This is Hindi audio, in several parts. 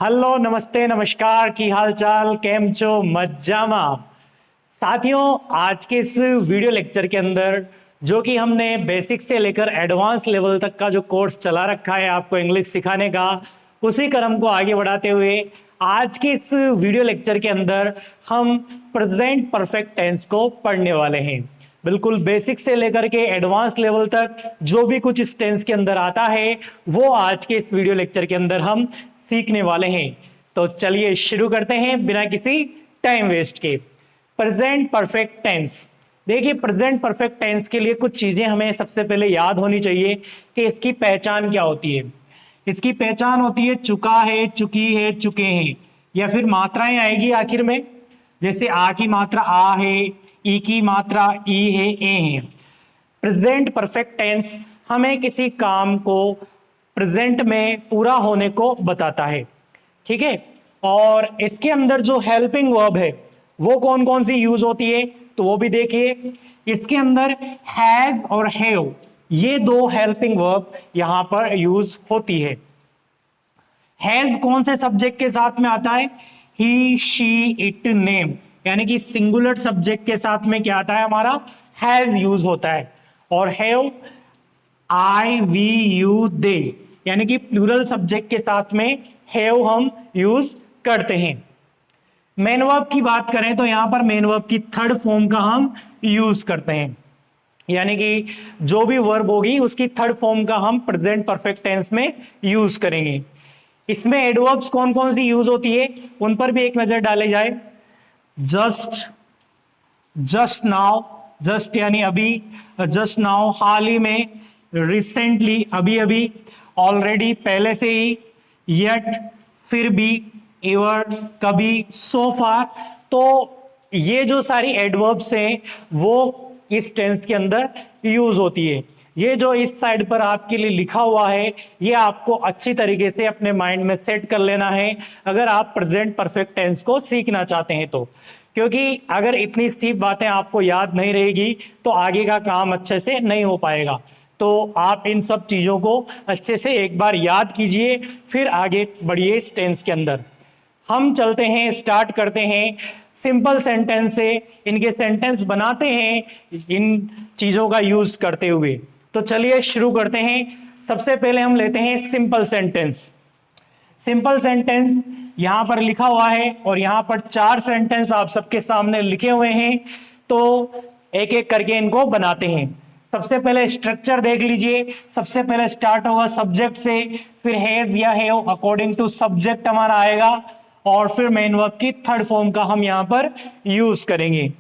हेलो, नमस्ते, नमस्कार, की हाल चाल, केम छो, मज्जामा। साथियों, आज के इस वीडियो लेक्चर के अंदर जो कि हमने बेसिक से लेकर एडवांस लेवल तक का जो कोर्स चला रखा है आपको इंग्लिश सिखाने का, उसी क्रम को आगे बढ़ाते हुए आज के इस वीडियो लेक्चर के अंदर हम प्रेजेंट परफेक्ट टेंस को पढ़ने वाले हैं। बिल्कुल बेसिक से लेकर के एडवांस लेवल तक जो भी कुछ इस टेंस के अंदर आता है वो आज के इस वीडियो लेक्चर के अंदर हम सीखने वाले हैं। तो चलिए शुरू करते हैं बिना किसी टाइम वेस्ट के। Present perfect tense. देखिए, प्रेजेंट परफेक्ट टेंस के लिए कुछ चीजें हमें सबसे पहले याद होनी चाहिए कि इसकी पहचान क्या होती है। इसकी पहचान होती है चुका है, चुकी है, चुके हैं, या फिर मात्राएं आएगी आखिर में। जैसे आ की मात्रा आ है, ई की मात्रा ई है, ए है। प्रेजेंट परफेक्ट टेंस हमें किसी काम को प्रेजेंट में पूरा होने को बताता है, ठीक है। और इसके अंदर जो हेल्पिंग वर्ब है वो कौन कौन सी यूज होती है तो वो भी देखिए। इसके अंदर हैज और हैव, ये दो हेल्पिंग वर्ब यहां पर यूज होती है। हैज कौन से सब्जेक्ट के साथ में आता है? ही, शी, इट, नेम, यानी कि सिंगुलर सब्जेक्ट के साथ में क्या आता है? हमारा हैज यूज होता है। और हैव आई, वी, यू, दे, यानी कि प्लूरल सब्जेक्ट के साथ में हैव हम यूज करते हैं। मेन वर्ब की बात करें तो यहां पर मेन वर्ब की थर्ड फॉर्म का हम यूज करते हैं, यानी कि जो भी वर्ब होगी उसकी थर्ड फॉर्म का हम प्रेजेंट परफेक्ट टेंस में यूज करेंगे। इसमें एडवर्ब्स कौन कौन सी यूज होती है उन पर भी एक नजर डाले जाए। जस्ट, जस्ट नाउ, जस्ट यानी अभी, जस्ट नाउ हाल ही में, रिसेंटली अभी अभी, ऑलरेडी पहले से ही, येट फिर भी, एवर कभी, सो फार। तो ये जो सारी एडवर्ब्स हैं वो इस टेंस के अंदर यूज होती है। ये जो इस साइड पर आपके लिए लिखा हुआ है ये आपको अच्छी तरीके से अपने माइंड में सेट कर लेना है अगर आप प्रेजेंट परफेक्ट टेंस को सीखना चाहते हैं तो। क्योंकि अगर इतनी सी बातें आपको याद नहीं रहेगी तो आगे का काम अच्छे से नहीं हो पाएगा। तो आप इन सब चीजों को अच्छे से एक बार याद कीजिए, फिर आगे बढ़िए इस टेंस के अंदर। हम चलते हैं, स्टार्ट करते हैं सिंपल सेंटेंस से, इनके सेंटेंस बनाते हैं इन चीजों का यूज करते हुए। तो चलिए शुरू करते हैं। सबसे पहले हम लेते हैं सिंपल सेंटेंस। सिंपल सेंटेंस यहां पर लिखा हुआ है और यहां पर 4 सेंटेंस आप सबके सामने लिखे हुए हैं, तो एक एक करके इनको बनाते हैं। सबसे पहले स्ट्रक्चर देख लीजिए। सबसे पहले स्टार्ट होगा सब्जेक्ट से, फिर हैज या हैव अकॉर्डिंग टू सब्जेक्ट हमारा आएगा, और फिर मेन वर्ब की थर्ड फॉर्म का हम यहां पर यूज करेंगे,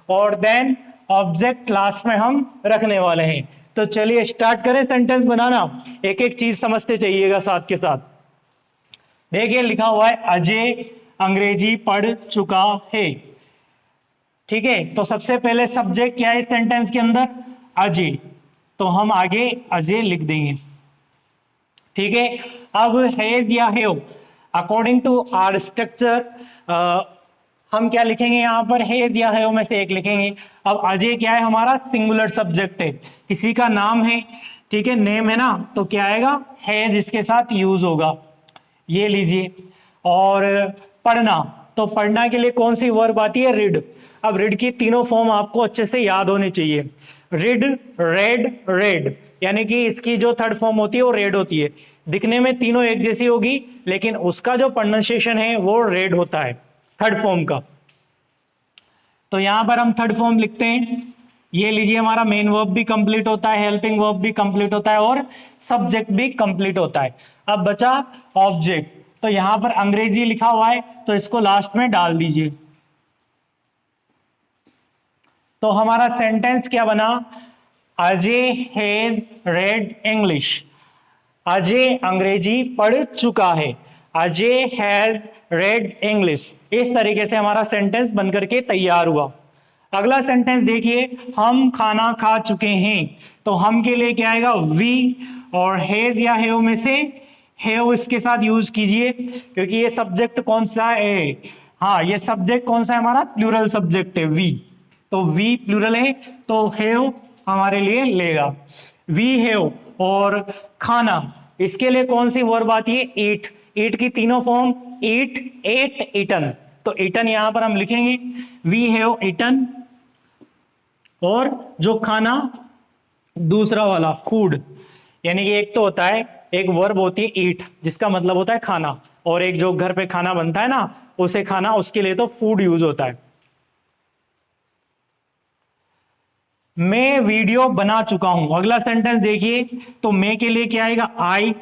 और देन ऑब्जेक्ट लास्ट में हम रखने वाले हैं। तो चलिए स्टार्ट करें सेंटेंस बनाना। एक एक चीज समझते जाइएगा साथ के साथ। देखिए लिखा हुआ है अजय अंग्रेजी पढ़ चुका है, ठीक है। तो सबसे पहले सब्जेक्ट क्या है सेंटेंस के अंदर? अजय, तो हम आगे अजय लिख देंगे, ठीक है। अब हैज या have according to our structure हम क्या लिखेंगे? यहां पर हैज या हैव में से एक लिखेंगे। अब अजय क्या है? हमारा सिंगुलर सब्जेक्ट है, किसी का नाम है, ठीक है, नेम है ना, तो क्या आएगा? हैज इसके साथ यूज होगा, ये लीजिए। और पढ़ना, तो पढ़ना के लिए कौन सी वर्ब आती है? रीड। अब रीड की तीनों फॉर्म आपको अच्छे से याद होनी चाहिए। रीड, रेड, रेड, यानी कि इसकी जो थर्ड फॉर्म होती है वो रेड होती है। दिखने में तीनों एक जैसी होगी लेकिन उसका जो प्रोनाउंसिएशन है वो रेड होता है थर्ड फॉर्म का। तो यहां पर हम थर्ड फॉर्म लिखते हैं। ये लीजिए, हमारा मेन वर्ब भी कंप्लीट होता है, हेल्पिंग वर्ब भी कंप्लीट होता है और सब्जेक्ट भी कंप्लीट होता है। अब बचा ऑब्जेक्ट, तो यहां पर अंग्रेजी लिखा हुआ है तो इसको लास्ट में डाल दीजिए। तो हमारा सेंटेंस क्या बना? Ajay has red English. Ajay अंग्रेजी पढ़ चुका है। Ajay has red English. इस तरीके से हमारा सेंटेंस बनकर के तैयार हुआ। अगला सेंटेंस देखिए, हम खाना खा चुके हैं। तो हम के लिए क्या आएगा? वी, और हैज या हैव में से हैव इसके साथ यूज कीजिए क्योंकि ये सब्जेक्ट कौन सा है? हाँ, ये सब्जेक्ट कौन सा है? हमारा प्लूरल सब्जेक्ट है, वी। तो वी प्लूरल है तो हैव हमारे लिए लेगा, वी हैव। और खाना, इसके लिए कौन सी वर्ब आती है? ईट। ईट की तीनों फॉर्म, ईट, एट, ईटन। तो ईटन यहां पर हम लिखेंगे, वी हैव ईटन। और जो खाना दूसरा वाला फूड, यानी कि एक तो होता है, एक वर्ब होती है ईट जिसका मतलब होता है खाना, और एक जो घर पे खाना बनता है ना उसे खाना, उसके लिए तो फूड यूज होता है। मैं वीडियो बना चुका हूं, अगला सेंटेंस देखिए, तो मैं के लिए क्या आएगा, आई।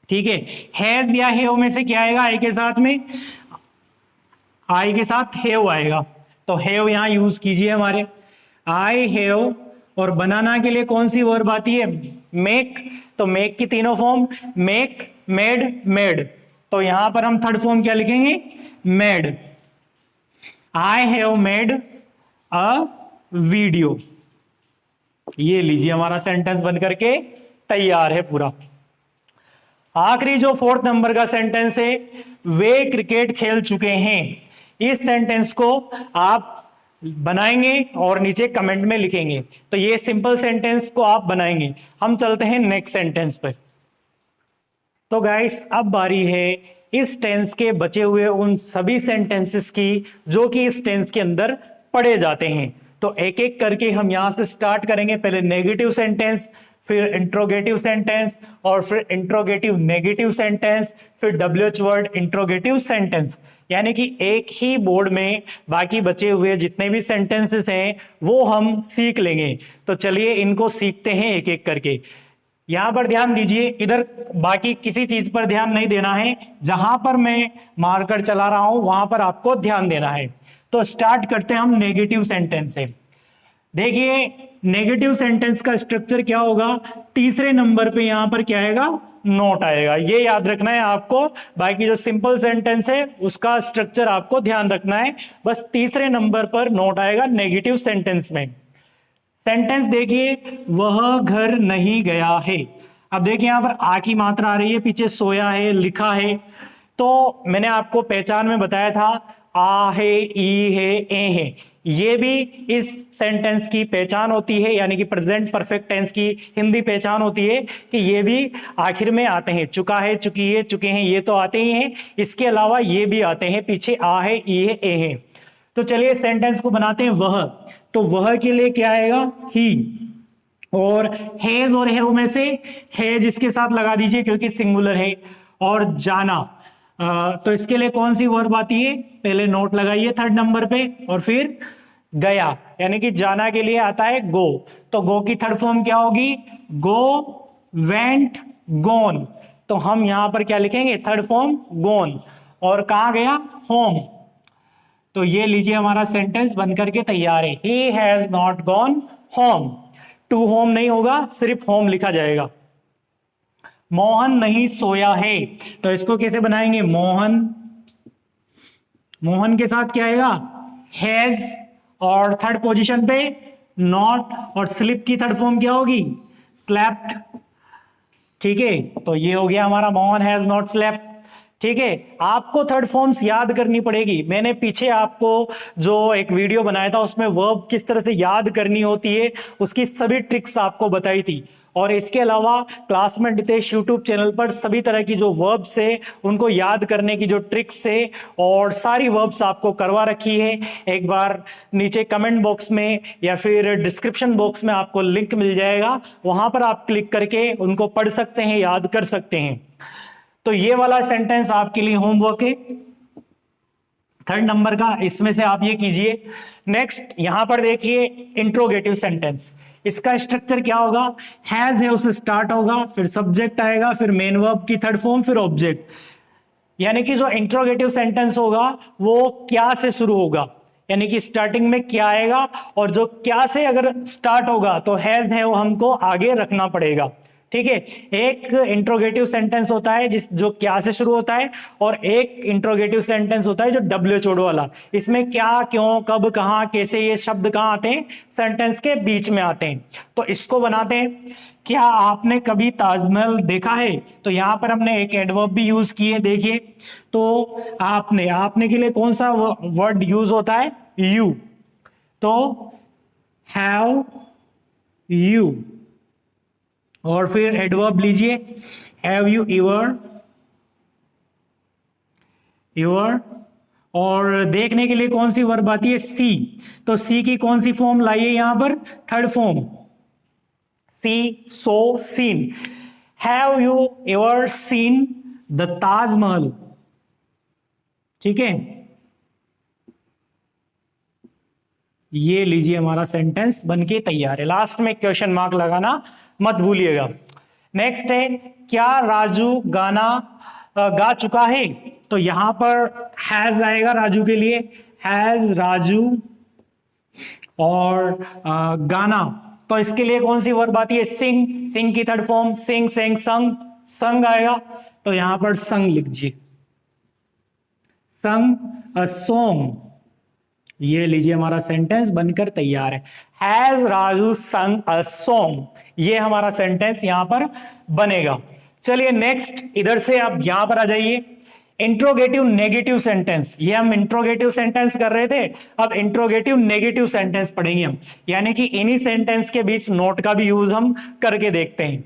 ठीक है, हैज या हैव में से क्या आएगा, आई के साथ में, आई के साथ हैव आएगा, तो हैव यहां यूज कीजिए हमारे, आई हैव। और बनाना के लिए कौन सी वर्ब आती है, मेक। तो मेक की तीनों फॉर्म, मेक, मेड, मेड। तो यहां पर हम थर्ड फॉर्म क्या लिखेंगे, made. I have made a video. ये लीजिए हमारा सेंटेंस बन करके तैयार है पूरा। आखिरी जो फोर्थ नंबर का सेंटेंस है, वे क्रिकेट खेल चुके हैं। इस सेंटेंस को आप बनाएंगे और नीचे कमेंट में लिखेंगे। तो ये सिंपल सेंटेंस को आप बनाएंगे। हम चलते हैं नेक्स्ट सेंटेंस पर। तो गाइस अब बारी है इस टेंस के बचे हुए उन सभी सेंटेंसेस की जो कि इस टेंस के अंदर पढ़े जाते हैं। तो एक एक करके हम यहां से स्टार्ट करेंगे। पहले नेगेटिव सेंटेंस, फिर इंट्रोगेटिव सेंटेंस, और फिर इंट्रोगेटिव नेगेटिव सेंटेंस, फिर डब्ल्यूएच वर्ड इंट्रोगेटिव सेंटेंस। यानी कि एक ही बोर्ड में बाकी बचे हुए जितने भी सेंटेंसेस हैं वो हम सीख लेंगे। तो चलिए इनको सीखते हैं एक एक करके। यहां पर ध्यान दीजिए, इधर बाकी किसी चीज पर ध्यान नहीं देना है, जहां पर मैं मार्कर चला रहा हूं वहां पर आपको ध्यान देना है। तो स्टार्ट करते हैं हम नेगेटिव सेंटेंस से। देखिए नेगेटिव सेंटेंस का स्ट्रक्चर क्या होगा, तीसरे नंबर पे यहां पर क्या आएगा, नोट आएगा। ये याद रखना है आपको। बाकी जो सिंपल सेंटेंस है उसका स्ट्रक्चर आपको ध्यान रखना है, बस तीसरे नंबर पर नोट आएगा नेगेटिव सेंटेंस में। सेंटेंस देखिए, वह घर नहीं गया है। अब देखिए यहां पर आ की मात्रा आ रही है, पीछे सोया है लिखा है। तो मैंने आपको पहचान में बताया था, आ है, ई है, ए है, ये भी इस सेंटेंस की पहचान होती है, यानी कि प्रेजेंट परफेक्ट टेंस की हिंदी पहचान होती है कि ये भी आखिर में आते हैं। चुका है, चुकी है, चुके हैं, ये तो आते ही हैं, इसके अलावा ये भी आते हैं, पीछे आ है, ई है, ए है। तो चलिए सेंटेंस को बनाते हैं। वह, तो वह के लिए क्या आएगा, ही। और हैज और हैव में से हैज इसके साथ लगा दीजिए क्योंकि सिंगुलर है। और जाना, तो इसके लिए कौन सी वर्ब आती है, पहले नोट लगाइए थर्ड नंबर पे, और फिर गया, यानी कि जाना के लिए आता है गो। तो गो की थर्ड फॉर्म क्या होगी, गो, वेंट, गोन। तो हम यहां पर क्या लिखेंगे, थर्ड फॉर्म गोन। और कहां गया, होम। तो ये लीजिए हमारा सेंटेंस बनकर के तैयार है, he has not gone home. To home नहीं होगा, सिर्फ होम लिखा जाएगा। मोहन नहीं सोया है, तो इसको कैसे बनाएंगे, मोहन, मोहन के साथ क्या आएगा, हैज, और थर्ड पोजीशन पे नॉट, और स्लिप की थर्ड फॉर्म क्या होगी, स्लेप्ट। ठीक है, तो ये हो गया हमारा मोहन हैज नॉट स्लेप्ट। ठीक है, आपको थर्ड फॉर्म्स याद करनी पड़ेगी। मैंने पीछे आपको जो एक वीडियो बनाया था उसमें वर्ब किस तरह से याद करनी होती है उसकी सभी ट्रिक्स आपको बताई थी। और इसके अलावा क्लास में नितेश यूट्यूब चैनल पर सभी तरह की जो वर्ब्स है उनको याद करने की जो ट्रिक्स है और सारी वर्ब्स आपको करवा रखी है। एक बार नीचे कमेंट बॉक्स में या फिर डिस्क्रिप्शन बॉक्स में आपको लिंक मिल जाएगा, वहां पर आप क्लिक करके उनको पढ़ सकते हैं, याद कर सकते हैं। तो ये वाला सेंटेंस आपके लिए होमवर्क है थर्ड नंबर का, इसमें से आप ये कीजिए। नेक्स्ट यहां पर देखिए इंट्रोगेटिव सेंटेंस, इसका स्ट्रक्चर क्या होगा, हैज है उससे स्टार्ट होगा, फिर सब्जेक्ट आएगा, फिर मेन वर्ब की थर्ड फॉर्म, फिर ऑब्जेक्ट। यानी कि जो इंट्रोगेटिव सेंटेंस होगा वो क्या से शुरू होगा, यानी कि स्टार्टिंग में क्या आएगा, और जो क्या से अगर स्टार्ट होगा तो हैज है वो हमको आगे रखना पड़ेगा। ठीक है, एक इंट्रोगेटिव सेंटेंस होता है जो क्या से शुरू होता है, और एक इंट्रोगेटिव सेंटेंस होता है जो डब्ल्यूएच वाला। इसमें क्या, क्यों, कब, कहां, कैसे, ये शब्द कहां आते हैं, सेंटेंस के बीच में आते हैं। तो इसको बनाते हैं। क्या आपने कभी ताजमहल देखा है, तो यहां पर हमने एक एडवर्ब भी यूज किए। देखिए तो आपने, आपने के लिए कौन सा वर्ड यूज होता है, यू। तो हैव यू, और फिर एडवर्ब लीजिए, हैव यू एवर योर। और देखने के लिए कौन सी वर्ब आती है? सी। तो सी की कौन सी फॉर्म लाइए यहां पर? Third form, C, so, scene. Have you ever seen the Taj Mahal? ठीक है, ये लीजिए हमारा सेंटेंस बनके तैयार है। लास्ट में क्वेश्चन मार्क लगाना मत भूलिएगा। नेक्स्ट है, क्या राजू गाना गा चुका है? तो यहां पर हैज आएगा राजू के लिए, हैज राजू। और गाना, तो इसके लिए कौन सी वर्ब आती है? सिंग। सिंग की थर्ड फॉर्म, सिंग, सेंग, संग, संग आएगा। तो यहां पर संग लिख दीजिए, संग अ सॉन्ग। ये लीजिए हमारा सेंटेंस बनकर तैयार है, हैज राजू संग अ सॉन्ग। ये हमारा सेंटेंस यहां पर बनेगा। चलिए नेक्स्ट, इधर से आप यहां पर आ जाइए। इंट्रोगेटिव नेगेटिव सेंटेंस, ये हम इंट्रोगेटिव सेंटेंस कर रहे थे, अब इंट्रोगेटिव नेगेटिव सेंटेंस पढ़ेंगे हम, यानी कि इन्हीं सेंटेंस के बीच नोट का भी यूज हम करके देखते हैं।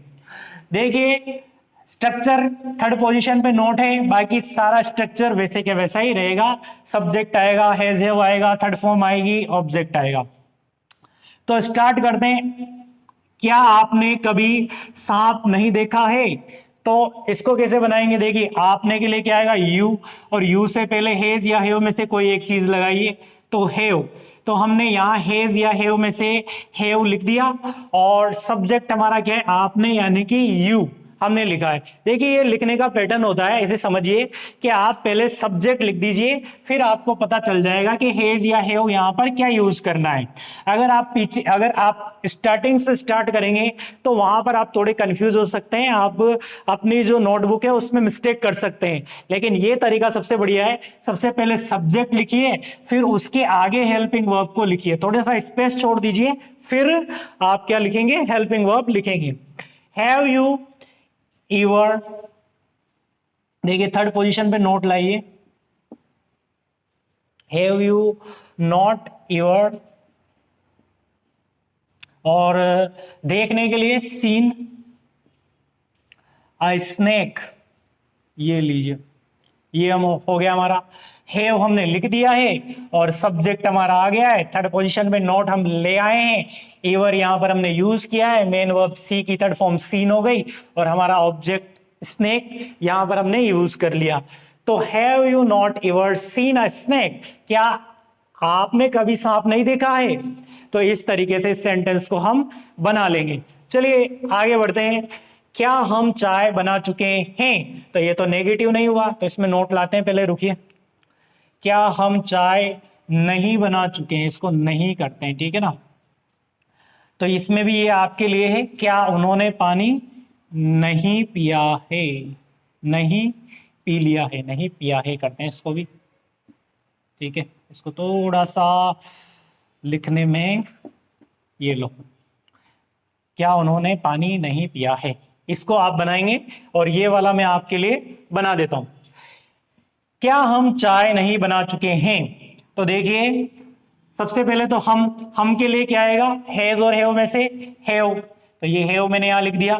देखिए स्ट्रक्चर थर्ड पोजीशन पे नोट है, बाकी सारा स्ट्रक्चर वैसे के वैसा ही रहेगा। सब्जेक्ट आएगा, हैज हैव आएगा, थर्ड फॉर्म आएगी, ऑब्जेक्ट आएगा। तो स्टार्ट करते हैं। क्या आपने कभी सांप नहीं देखा है? तो इसको कैसे बनाएंगे? देखिए आपने के लिए क्या आएगा? यू, और यू से पहले हेज या हेव में से कोई एक चीज लगाइए, तो हेव। तो हमने यहां हेज या हेव में से हेव लिख दिया, और सब्जेक्ट हमारा क्या है? आपने, यानी कि यू हमने लिखा है। देखिए ये लिखने का पैटर्न होता है, ऐसे समझिए कि आप पहले सब्जेक्ट लिख दीजिए, फिर आपको पता चल जाएगा कि हेज या हेव यहां पर क्या यूज करना है। अगर आप स्टार्टिंग से स्टार्ट करेंगे तो वहां पर आप थोड़े कंफ्यूज हो सकते हैं, आप अपनी जो नोटबुक है उसमें मिस्टेक कर सकते हैं। लेकिन ये तरीका सबसे बढ़िया है, सबसे पहले सब्जेक्ट लिखिए, फिर उसके आगे हेल्पिंग वर्ब को लिखिए, थोड़ा सा स्पेस छोड़ दीजिए, फिर आप क्या लिखेंगे? हेल्पिंग वर्ब लिखेंगे। हैव यू एवर, देखिए थर्ड पोजीशन पे नोट लाइए, हैव यू नॉट एवर। और देखने के लिए सीन अ स्नेक, ये लीजिए, ये हम हो गया हमारा। हैव हमने लिख दिया है और सब्जेक्ट हमारा आ गया है, थर्ड पोजीशन पे नोट हम ले आए हैं, एवर यहां पर हमने यूज किया है, मेन वर्ब सी की थर्ड फॉर्म सीन हो गई, और हमारा ऑब्जेक्ट स्नेक यहां पर हमने यूज कर लिया। तो have you not ever seen a snake, क्या आपने कभी सांप नहीं देखा है? तो इस तरीके से इस सेंटेंस को हम बना लेंगे। चलिए आगे बढ़ते हैं। क्या हम चाय बना चुके हैं? तो ये तो नेगेटिव नहीं हुआ, तो इसमें नोट लाते हैं, पहले रुकिए। क्या हम चाय नहीं बना चुके हैं? इसको नहीं करते हैं, ठीक है ना। तो इसमें भी ये आपके लिए है, क्या उन्होंने पानी नहीं पिया है? नहीं पी लिया है, नहीं पिया है करते हैं इसको भी, ठीक है। इसको थोड़ा सा लिखने में, ये लो, क्या उन्होंने पानी नहीं पिया है, इसको आप बनाएंगे, और ये वाला मैं आपके लिए बना देता हूं। क्या हम चाय नहीं बना चुके हैं? तो देखिए सबसे पहले तो हम के लिए क्या आएगा? हैज और हैव में से हैव, तो ये हैव मैंने यहां लिख दिया,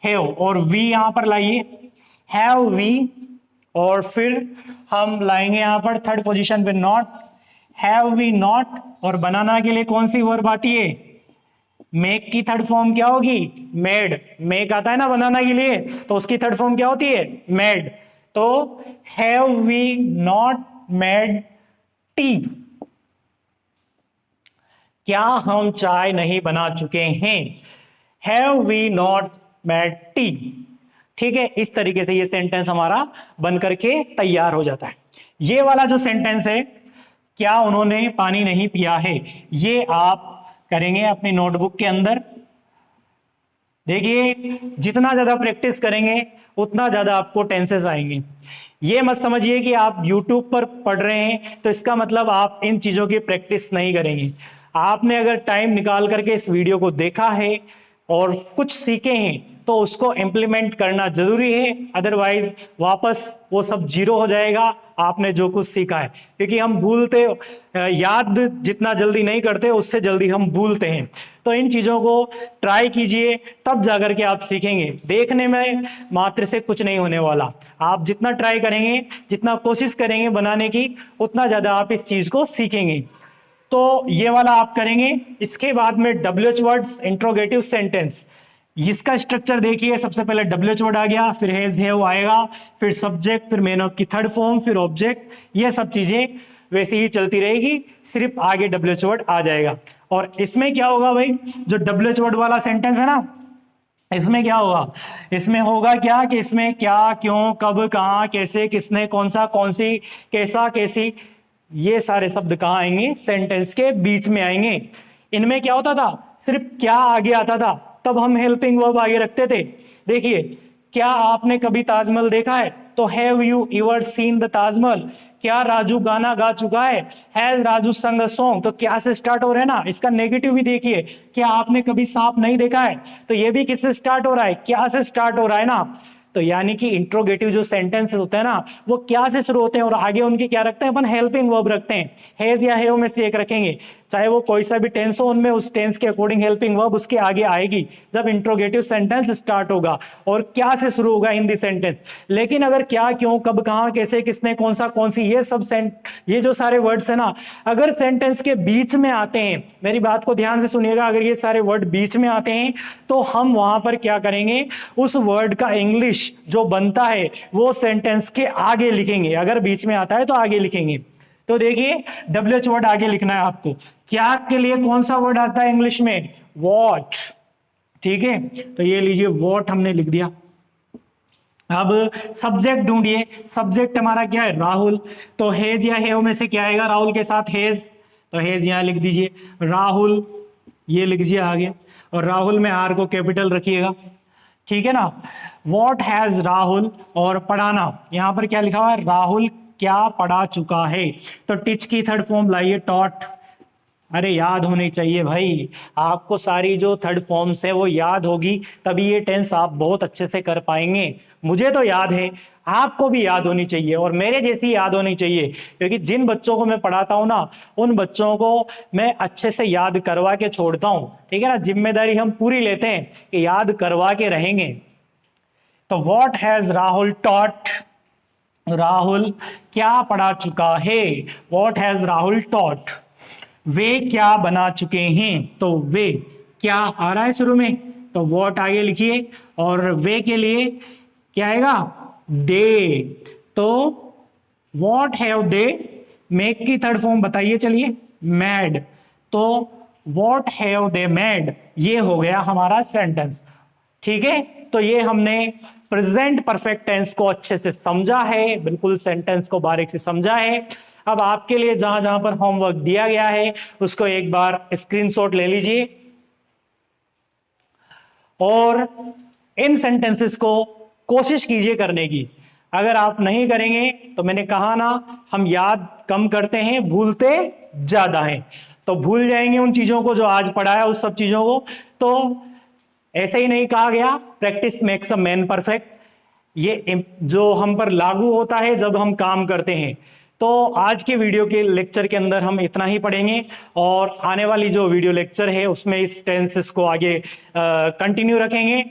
हैव, और वी यहां पर लाइए, हैव वी, और फिर हम लाएंगे यहां पर थर्ड पोजीशन पे नॉट, हैव वी नॉट। और बनाना के लिए कौन सी वर्ब आती है? मेक की थर्ड फॉर्म क्या होगी? मेड। मेक आता है ना बनाना के लिए, तो उसकी थर्ड फॉर्म क्या होती है? मेड। तो have we not made tea, क्या हम चाय नहीं बना चुके हैं? Have we not made tea, ठीक है। इस तरीके से ये सेंटेंस हमारा बनकर के तैयार हो जाता है। ये वाला जो सेंटेंस है, क्या उन्होंने पानी नहीं पिया है, ये आप करेंगे अपनी नोटबुक के अंदर। देखिए जितना ज्यादा प्रैक्टिस करेंगे उतना ज्यादा आपको टेंसेस आएंगे। ये मत समझिए कि आप YouTube पर पढ़ रहे हैं तो इसका मतलब आप इन चीजों की प्रैक्टिस नहीं करेंगे। आपने अगर टाइम निकाल करके इस वीडियो को देखा है और कुछ सीखे हैं, तो उसको इम्प्लीमेंट करना जरूरी है, अदरवाइज वापस वो सब जीरो हो जाएगा आपने जो कुछ सीखा है। क्योंकि हम भूलते, याद जितना जल्दी नहीं करते उससे जल्दी हम भूलते हैं। तो इन चीजों को ट्राई कीजिए, तब जाकर के आप सीखेंगे। देखने में मात्र से कुछ नहीं होने वाला, आप जितना ट्राई करेंगे, जितना कोशिश करेंगे बनाने की, उतना ज्यादा आप इस चीज को सीखेंगे। तो ये वाला आप करेंगे। इसके बाद में WH वर्ड्स, इंट्रोगेटिव सेंटेंस, इसका स्ट्रक्चर देखिए। सबसे पहले WH वर्ड आ गया, फिर हैज हैव आएगा, फिर सब्जेक्ट, फिर मेन ऑफ की थर्ड फॉर्म, फिर ऑब्जेक्ट। ये सब चीजें वैसे ही चलती रहेगी, सिर्फ आगे WH वर्ड आ जाएगा। और इसमें क्या होगा भाई, जो WH वर्ड वाला सेंटेंस है ना, इसमें क्या होगा, इसमें होगा क्या कि इसमें क्या, क्यों, कब, कहां, कैसे, किसने, कौन सा, कौन सी, कैसा, कैसी, ये सारे शब्द कहां आएंगे, सेंटेंस के बीच में आएंगे। इनमें क्या होता था, सिर्फ क्या आगे आता था, तब हम हेल्पिंग वर्ब आगे रखते थे। देखिए, क्या आपने कभी ताजमहल देखा है, तो have you ever seen the Taj Mahal. क्या राजू गाना गा चुका है, हैज राजू संग अ सॉन्ग। तो क्या से स्टार्ट हो रहा है ना, इसका नेगेटिव भी देखिए। क्या आपने कभी सांप नहीं देखा है, तो ये भी किससे स्टार्ट हो रहा है, क्या से स्टार्ट हो रहा है ना। तो यानी कि इंट्रोगेटिव जो सेंटेंसेस होते हैं ना, वो क्या से शुरू होते हैं और आगे उनके क्या रखते हैं, अपन हेल्पिंग वर्ब रखते हैं। हैज या हैव में से एक रखेंगे, चाहे वो कोई सा भी टेंस हो, उनमें उस टेंस के अकॉर्डिंग हेल्पिंग वर्ब उसके आगे आएगी जब इंट्रोगेटिव सेंटेंस स्टार्ट होगा। और क्या से शुरू होगा हिंदी सेंटेंस। लेकिन अगर क्या, क्यों, कब, कहां, कैसे, किसने, कौन सा, कौन सी, ये जो सारे वर्ड्स है ना, अगर सेंटेंस के बीच में आते हैं, मेरी बात को ध्यान से सुनिएगा, अगर ये सारे वर्ड बीच में आते हैं तो हम वहां पर क्या करेंगे, उस वर्ड का इंग्लिश जो बनता है वो सेंटेंस के आगे लिखेंगे। अगर बीच में आता है तो आगे लिखेंगे। तो देखिए, WH वर्ड आगे लिखना है आपको। क्या के लिए कौन सा वर्ड आता है इंग्लिश में, वॉट। ठीक है, तो ये लीजिए, वॉट हमने लिख दिया। अब सब्जेक्ट ढूंढिए, सब्जेक्ट हमारा क्या है, राहुल। तो हेज या हेव में से क्या आएगा, राहुल के साथ हेज, तो हेज यहां लिख दीजिए, राहुल ये लिख दीजिए आगे, और राहुल में आर को कैपिटल रखिएगा। ठीक है ना। वॉट हैज राहुल, और पढ़ाना, यहां पर क्या लिखा हुआ है, राहुल क्या पढ़ा चुका है। तो टीच की थर्ड फॉर्म लाइए, टॉट। अरे याद होनी चाहिए भाई, आपको सारी जो थर्ड फॉर्म्स है वो याद होगी, तभी ये टेंस आप बहुत अच्छे से कर पाएंगे। मुझे तो याद है, आपको भी याद होनी चाहिए, और मेरे जैसी याद होनी चाहिए। क्योंकि जिन बच्चों को मैं पढ़ाता हूं ना, उन बच्चों को मैं अच्छे से याद करवा के छोड़ता हूं। ठीक है ना, जिम्मेदारी हम पूरी लेते हैं कि याद करवा के रहेंगे। तो what has Rahul taught, Rahul क्या पढ़ा चुका है, व्हाट हैज राहुल टॉट। वे क्या बना चुके हैं, तो वे क्या आ रहा है शुरू में, तो व्हाट आगे लिखिए, और वे के लिए क्या आएगा, दे। तो व्हाट हैव दे, मेक की थर्ड फॉर्म बताइए, चलिए, मैड। तो व्हाट हैव दे मैड, ये हो गया हमारा सेंटेंस। ठीक है, तो ये हमने प्रेजेंट परफेक्ट टेंस को अच्छे से समझा है, बिल्कुल सेंटेंस को बारीक से समझा है। अब आपके लिए जहां जहां पर होमवर्क दिया गया है उसको एक बार स्क्रीनशॉट ले लीजिए, और इन सेंटेंसेस को कोशिश कीजिए करने की। अगर आप नहीं करेंगे तो मैंने कहा ना, हम याद कम करते हैं, भूलते ज्यादा हैं। तो भूल जाएंगे उन चीजों को जो आज पढ़ा है, उस सब चीजों को। तो ऐसे ही नहीं कहा गया, practice makes a man perfect, ये जो हम पर लागू होता है जब हम काम करते हैं। तो आज के वीडियो के लेक्चर के अंदर हम इतना ही पढ़ेंगे, और आने वाली जो वीडियो लेक्चर है उसमें इस टेंसेस को आगे कंटिन्यू रखेंगे।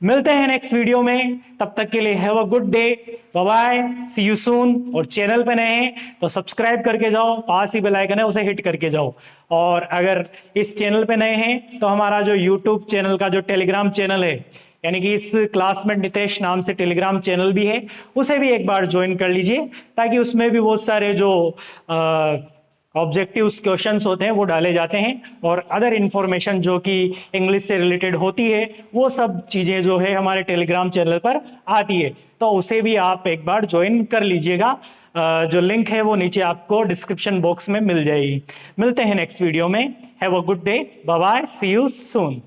मिलते हैं नेक्स्ट वीडियो में, तब तक के लिए have a good day, bye bye, see you soon. और चैनल पे नए हैं तो सब्सक्राइब करके जाओ, पास ही बेल आइकन है उसे हिट करके जाओ। और अगर इस चैनल पे नए हैं तो हमारा जो यूट्यूब चैनल का जो टेलीग्राम चैनल है, यानी कि इस क्लासमेट नितेश नाम से टेलीग्राम चैनल भी है, उसे भी एक बार ज्वाइन कर लीजिए, ताकि उसमें भी बहुत सारे जो ऑब्जेक्टिव क्वेश्चंस होते हैं वो डाले जाते हैं, और अदर इंफॉर्मेशन जो कि इंग्लिश से रिलेटेड होती है वो सब चीजें जो है हमारे टेलीग्राम चैनल पर आती है। तो उसे भी आप एक बार ज्वाइन कर लीजिएगा, जो लिंक है वो नीचे आपको डिस्क्रिप्शन बॉक्स में मिल जाएगी। मिलते हैं नेक्स्ट वीडियो में, have a good day, bye bye, see you soon.